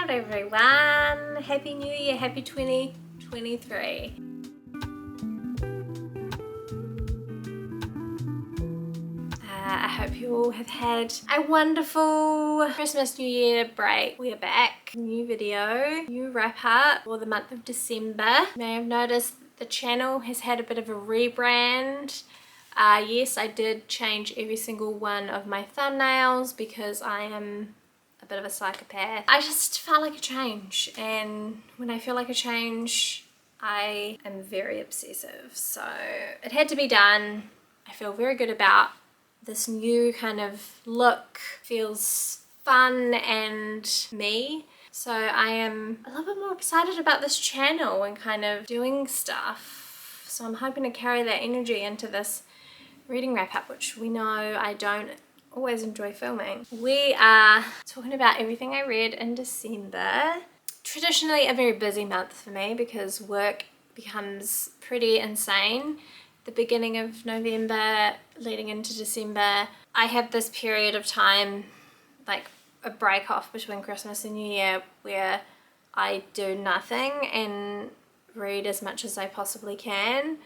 Hello everyone, Happy New Year, Happy 2023. I hope you all have had a wonderful Christmas New Year break. We are back, new video, new wrap up for the month of December. You may have noticed the channel has had a bit of a rebrand. Yes, I did change every single one of my thumbnails because I am a bit of a psychopath. I just felt like a change, and when I feel like a change, I am very obsessive. So it had to be done. I feel very good about this new kind of look. Feels fun and me. So I am a little bit more excited about this channel and kind of doing stuff. So I'm hoping to carry that energy into this reading wrap up, which we know I don't always enjoy filming. We are talking about everything I read in December. Traditionally a very busy month for me because work becomes pretty insane. The beginning of November leading into December, I have this period of time, like a break off between Christmas and New Year, where I do nothing and read as much as I possibly can.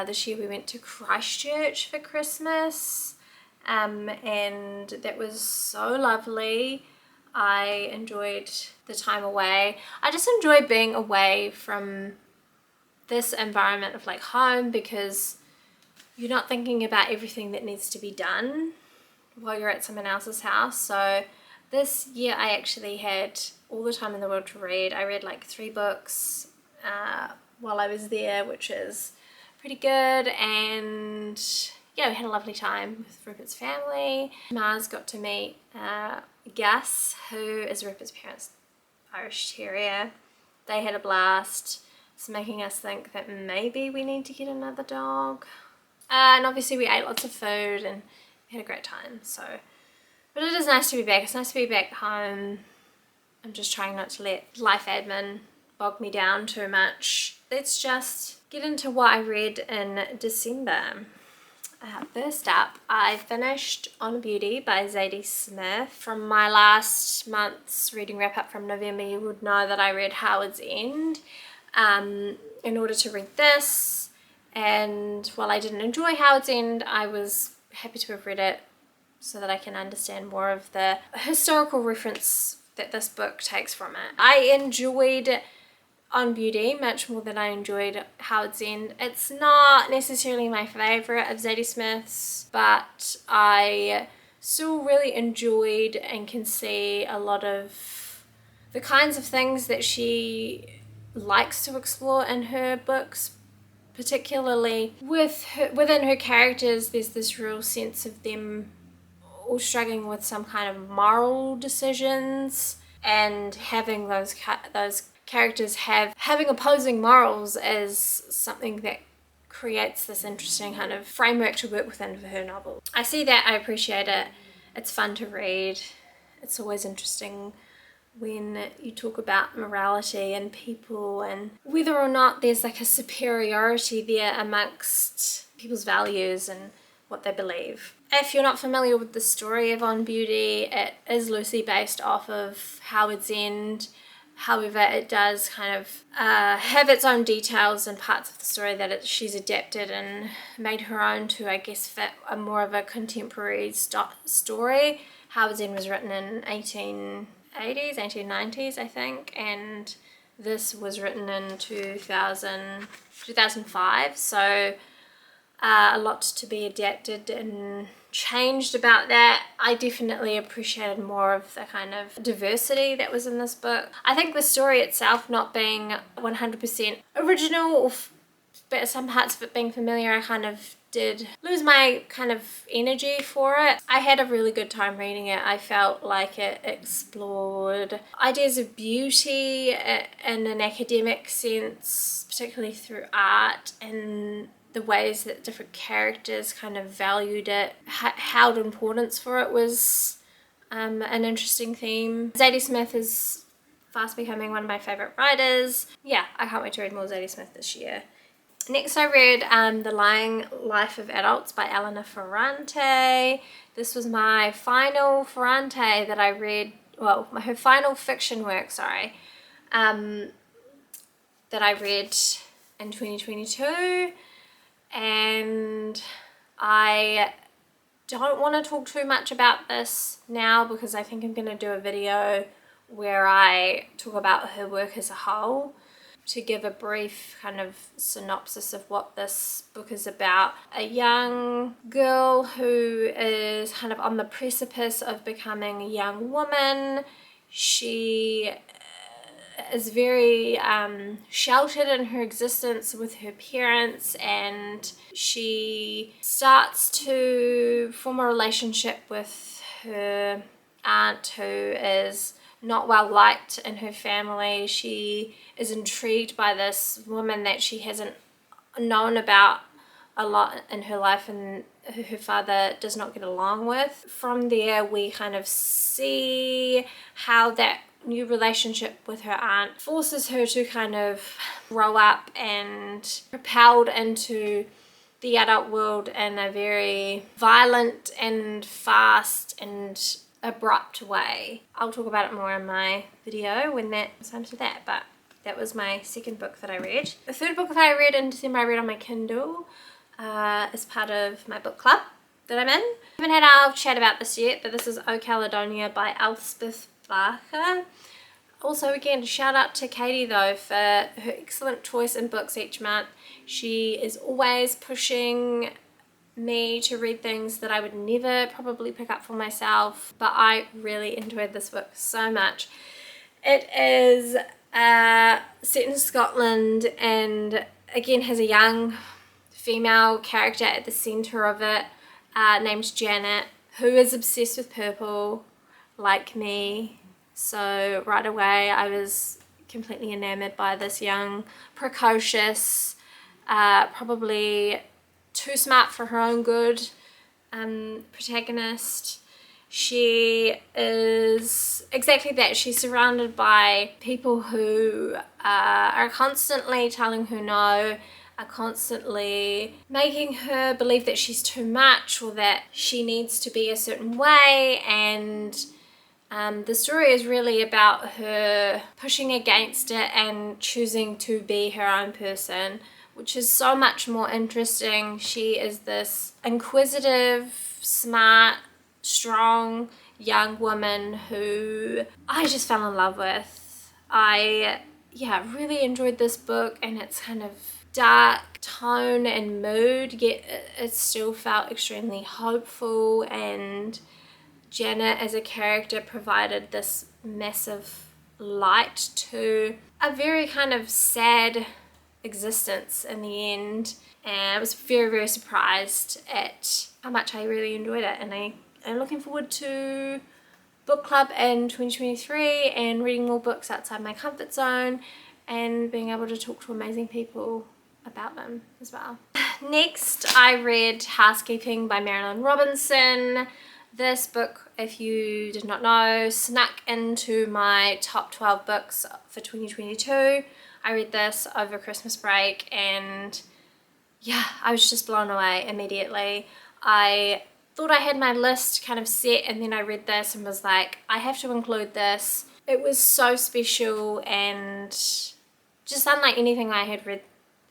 This year we went to Christchurch for Christmas, and that was so lovely. I enjoyed the time away. I just enjoy being away from this environment of like home, because you're not thinking about everything that needs to be done while you're at someone else's house. So this year I actually had all the time in the world to read. I read like 3 books while I was there, which is pretty good. And yeah, we had a lovely time with Rupert's family. Mars got to meet Gus, who is Rupert's parents' Irish Terrier. They had a blast. It's making us think that maybe we need to get another dog. And obviously we ate lots of food and we had a great time. So, but it is nice to be back. It's nice to be back home. I'm just trying not to let life admin bog me down too much. Let's just get into what I read in December. First up, I finished On Beauty by Zadie Smith. From my last month's reading wrap up from November, you would know that I read Howard's End in order to read this, and while I didn't enjoy Howard's End, I was happy to have read it so that I can understand more of the historical reference that this book takes from it. I enjoyed On Beauty much more than I enjoyed Howard's End. It's not necessarily my favourite of Zadie Smith's, but I still really enjoyed and can see a lot of the kinds of things that she likes to explore in her books, particularly within her characters. There's this real sense of them all struggling with some kind of moral decisions, and having those characters having opposing morals as something that creates this interesting kind of framework to work within for her novel. I see that, I appreciate it. It's fun to read. It's always interesting when you talk about morality and people and whether or not there's like a superiority there amongst people's values and what they believe. If you're not familiar with the story of On Beauty, it is loosely based off of Howard's End. However, it does kind of have its own details and parts of the story that she's adapted and made her own to, I guess, fit a more of a contemporary story. Howard's End was written in 1890s, I think, and this was written in 2005, so a lot to be adapted and changed about that. I definitely appreciated more of the kind of diversity that was in this book. I think the story itself not being 100% original, but some parts of it being familiar, I kind of did lose my kind of energy for it. I had a really good time reading it. I felt like it explored ideas of beauty in an academic sense, particularly through art, and the ways that different characters kind of valued it, held importance for it was an interesting theme. Zadie Smith is fast becoming one of my favourite writers. Yeah, I can't wait to read more Zadie Smith this year. Next I read The Lying Life of Adults by Elena Ferrante. This was my final Ferrante that I read her final fiction work, sorry, that I read in 2022, and I don't want to talk too much about this now because I think I'm going to do a video where I talk about her work as a whole. To give a brief kind of synopsis of what this book is about: a young girl who is kind of on the precipice of becoming a young woman. She is very sheltered in her existence with her parents, and she starts to form a relationship with her aunt, who is not well liked in her family. She is intrigued by this woman that she hasn't known about a lot in her life, and her father does not get along with. From there, we kind of see how that new relationship with her aunt forces her to kind of grow up and propelled into the adult world in a very violent and fast and abrupt way. I'll talk about it more in my video when that comes to that, but that was my second book that I read. The third book that I read in December, I read on my Kindle as part of my book club that I'm in. I haven't had our chat about this yet, but this is Ocaledonia by Elspeth. Also, again, shout out to Katie though for her excellent choice in books each month. She is always pushing me to read things that I would never probably pick up for myself, but I really enjoyed this book so much. It is set in Scotland and again has a young female character at the centre of it, named Janet, who is obsessed with purple like me. So right away I was completely enamored by this young, precocious, probably too smart for her own good protagonist. She is exactly that. She's surrounded by people who are constantly telling her no, are constantly making her believe that she's too much or that she needs to be a certain way, and the story is really about her pushing against it and choosing to be her own person, which is so much more interesting. She is this inquisitive, smart, strong young woman who I just fell in love with. I really enjoyed this book, and its kind of dark tone and mood, yet it still felt extremely hopeful, and Janet as a character provided this massive light to a very kind of sad existence in the end. And I was very, very surprised at how much I really enjoyed it, and I'm looking forward to book club in 2023 and reading more books outside my comfort zone and being able to talk to amazing people about them as well. Next, I read Housekeeping by Marilynne Robinson. This book, if you did not know, snuck into my top 12 books for 2022. I read this over Christmas break, and yeah, I was just blown away immediately. I thought I had my list kind of set, and then I read this and was like, I have to include this. It was so special and just unlike anything I had read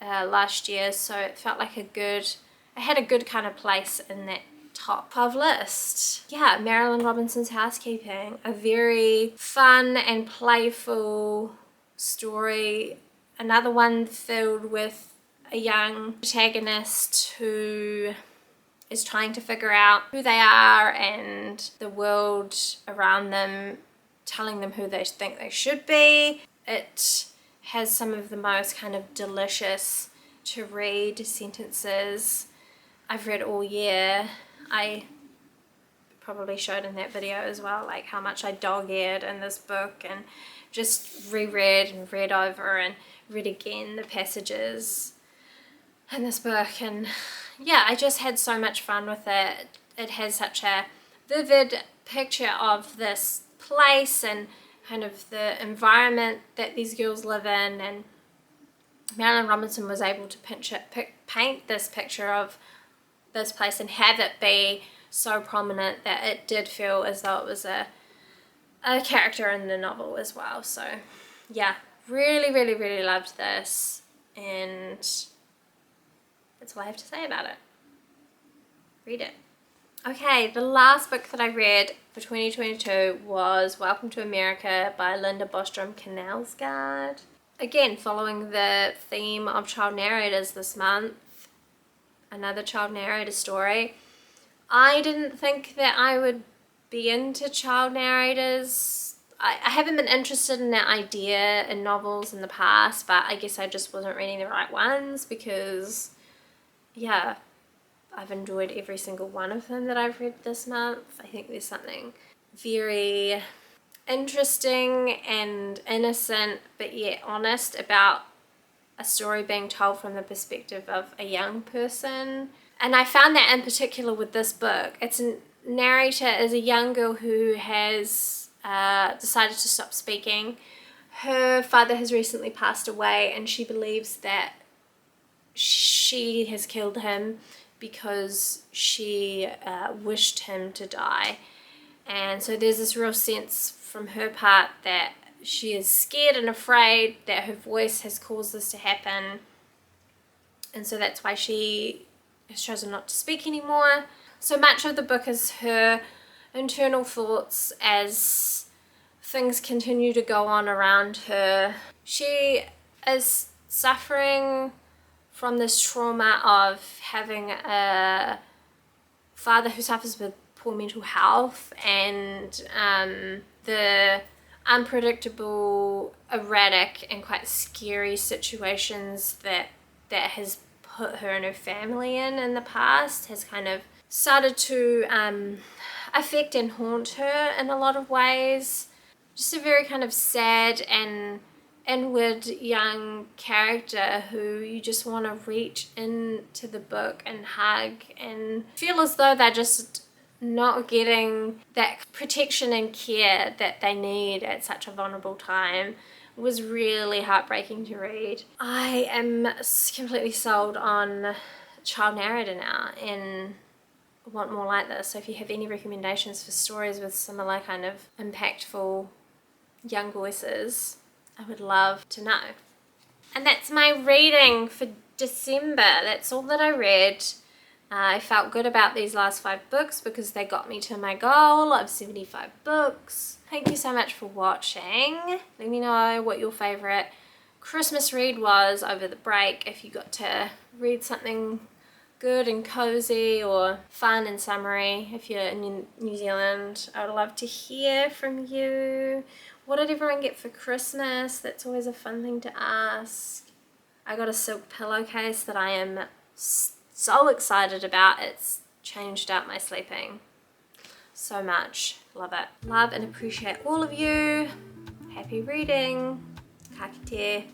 last year, so it felt like it had a good kind of place in that top 12 list. Yeah, Marilynne Robinson's Housekeeping, a very fun and playful story, another one filled with a young protagonist who is trying to figure out who they are and the world around them telling them who they think they should be. It has some of the most kind of delicious to read sentences I've read all year. I probably showed in that video as well, like how much I dog-eared in this book and just reread and read over and read again the passages in this book. And yeah, I just had so much fun with it. It has such a vivid picture of this place and kind of the environment that these girls live in, and Marilynne Robinson was able to paint this picture of this place and have it be so prominent that it did feel as though it was a a character in the novel as well. So yeah, really loved this, and that's all I have to say about it. Read it. Okay, the last book that I read for 2022 was Welcome to America by Linda Bostrom Knausgaard. Again, following the theme of child narrators this month, another child narrator story. I didn't think that I would be into child narrators. I haven't been interested in that idea in novels in the past, but I guess I just wasn't reading the right ones because, yeah, I've enjoyed every single one of them that I've read this month. I think there's something very interesting and innocent but yet honest about a story being told from the perspective of a young person. And I found that in particular with this book. Its narrator is a young girl who has decided to stop speaking. Her father has recently passed away, and she believes that she has killed him because she wished him to die. And so there's this real sense from her part that she is scared and afraid that her voice has caused this to happen, and so that's why she has chosen not to speak anymore. So much of the book is her internal thoughts as things continue to go on around her. She is suffering from this trauma of having a father who suffers with poor mental health, and the unpredictable, erratic, and quite scary situations that has put her and her family in the past has kind of started to affect and haunt her in a lot of ways. Just a very kind of sad and inward young character who you just want to reach into the book and hug and feel as though they're just not getting that protection and care that they need at such a vulnerable time. It was really heartbreaking to read. I am completely sold on child narrator now and want more like this. So if you have any recommendations for stories with similar kind of impactful young voices, I would love to know. And that's my reading for December. That's all that I read. I felt good about these last 5 books because they got me to my goal of 75 books. Thank you so much for watching. Let me know what your favourite Christmas read was over the break. If you got to read something good and cozy or fun and summery. If you're in New Zealand, I would love to hear from you. What did everyone get for Christmas? That's always a fun thing to ask. I got a silk pillowcase that I am so excited about. It's changed up my sleeping so much. Love it. Love and appreciate all of you. Happy reading. Ka kite.